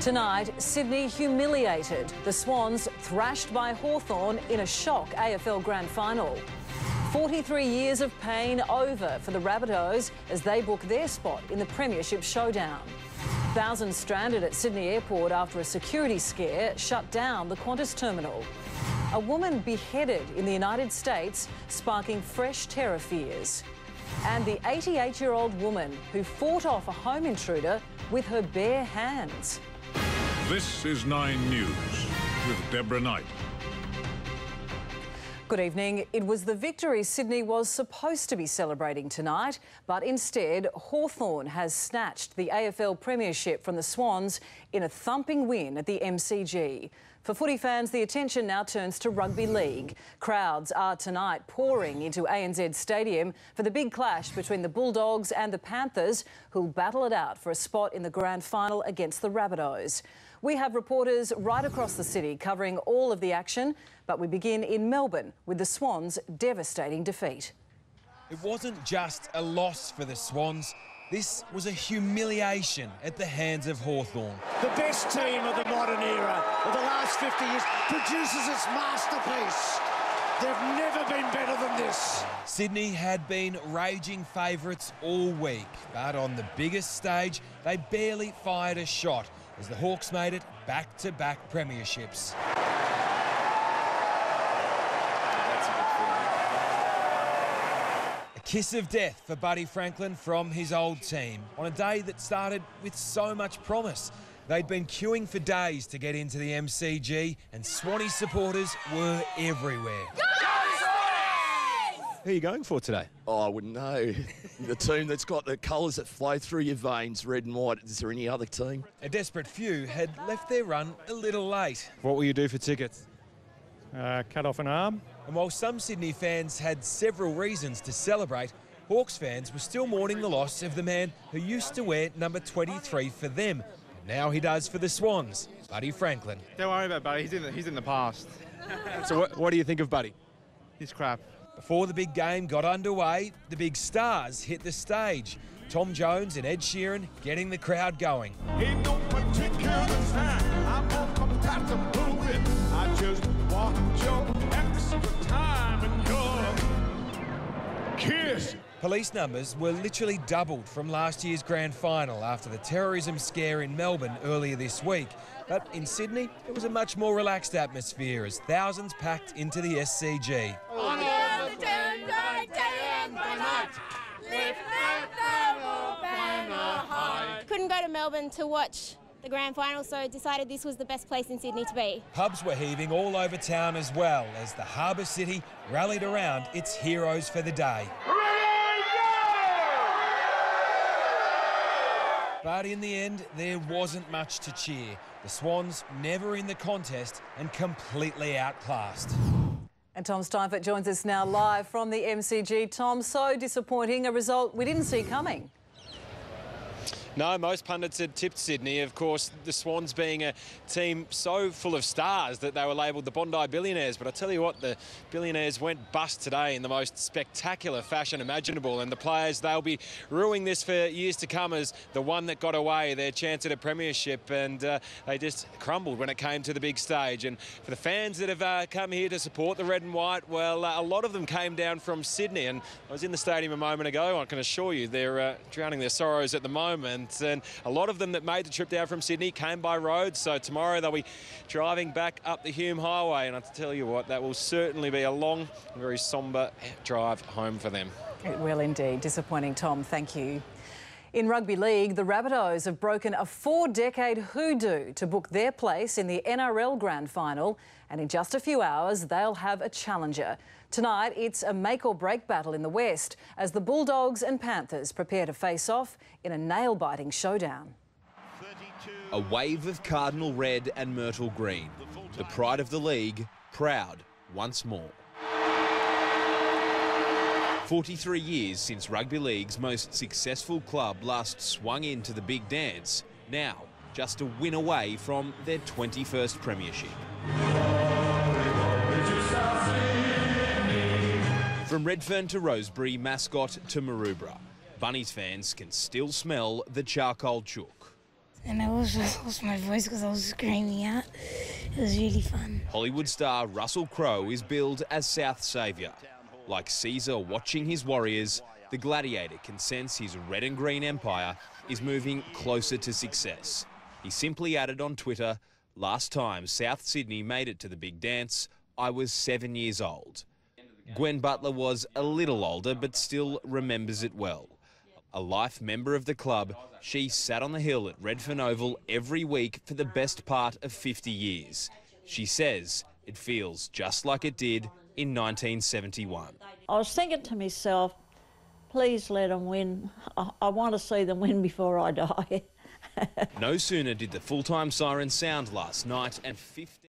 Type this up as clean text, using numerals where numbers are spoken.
Tonight, Sydney humiliated. The Swans thrashed by Hawthorn in a shock AFL Grand Final. 43 years of pain over for the Rabbitohs as they book their spot in the Premiership showdown. Thousands stranded at Sydney Airport after a security scare shut down the Qantas terminal. A woman beheaded in the United States, sparking fresh terror fears. And the 88-year-old woman who fought off a home intruder with her bare hands. This is 9 News with Deborah Knight. Good evening. It was the victory Sydney was supposed to be celebrating tonight, but instead Hawthorn has snatched the AFL Premiership from the Swans in a thumping win at the MCG. For footy fans, the attention now turns to rugby league. Crowds are tonight pouring into ANZ Stadium for the big clash between the Bulldogs and the Panthers, who'll battle it out for a spot in the grand final against the Rabbitohs. We have reporters right across the city covering all of the action, but we begin in Melbourne with the Swans' devastating defeat. It wasn't just a loss for the Swans. This was a humiliation at the hands of Hawthorn. The best team of the modern era of the last 50 years produces its masterpiece. They've never been better than this. Sydney had been raging favourites all week, but on the biggest stage, they barely fired a shot as the Hawks made it back-to-back premierships. Kiss of death for Buddy Franklin from his old team on a day that started with so much promise. They'd been queuing for days to get into the MCG and Swanee supporters were everywhere. Who are you going for today? Oh, I wouldn't know. The team that's got the colours that flow through your veins, red and white. Is there any other team? A desperate few had left their run a little late. What will you do for tickets? Cut off an arm. And while some Sydney fans had several reasons to celebrate, Hawks fans were still mourning the loss of the man who used to wear number 23 for them. But now he does for the Swans, Buddy Franklin. Don't worry about Buddy, he's in the past. So what do you think of Buddy? He's crap. Before the big game got underway, the big stars hit the stage. Tom Jones and Ed Sheeran getting the crowd going. Ain't no particular time, I'm gonna come back to move it. I just want your extra time and your kiss. Police numbers were literally doubled from last year's grand final after the terrorism scare in Melbourne earlier this week. But in Sydney, it was a much more relaxed atmosphere as thousands packed into the SCG. Couldn't go to Melbourne to watch the grand final, so decided this was the best place in Sydney to be. Pubs were heaving all over town as well as the Harbour City rallied around its heroes for the day. But in the end, there wasn't much to cheer. The Swans never in the contest and completely outclassed. And Tom Steinfort joins us now live from the MCG. Tom, so disappointing, a result we didn't see coming. No, most pundits had tipped Sydney. Of course, the Swans being a team so full of stars that they were labelled the Bondi Billionaires. But I tell you what, the Billionaires went bust today in the most spectacular fashion imaginable. And the players, they'll be ruining this for years to come as the one that got away, their chance at a premiership. And they just crumbled when it came to the big stage. And for the fans that have come here to support the red and white, well, a lot of them came down from Sydney. And I was in the stadium a moment ago. I can assure you they're drowning their sorrows at the moment. And a lot of them that made the trip down from Sydney came by road, so tomorrow they'll be driving back up the Hume Highway, and I tell you what, that will certainly be a long and very sombre drive home for them. It will indeed. Disappointing, Tom. Thank you. In rugby league, the Rabbitohs have broken a 4-decade hoodoo to book their place in the NRL Grand Final, and in just a few hours they'll have a challenger. Tonight it's a make-or-break battle in the West as the Bulldogs and Panthers prepare to face off in a nail-biting showdown. A wave of cardinal red and myrtle green. The pride of the league, proud once more. 43 years since rugby league's most successful club last swung into the big dance. Now, just a win away from their 21st premiership. From Redfern to Rosebery, Mascot to Maroubra, Bunnies fans can still smell the charcoal chook. And I also lost my voice because I was screaming out. It was really fun. Hollywood star Russell Crowe is billed as South's saviour. Like Caesar watching his warriors, the gladiator can sense his red and green empire is moving closer to success. He simply added on Twitter, "Last time South Sydney made it to the big dance, I was 7 years old." Gwen Butler was a little older but still remembers it well. A life member of the club, she sat on the hill at Redfern Oval every week for the best part of 50 years. She says it feels just like it did in 1971. I was thinking to myself, please let them win. I want to see them win before I die. No sooner did the full-time siren sound last night and 15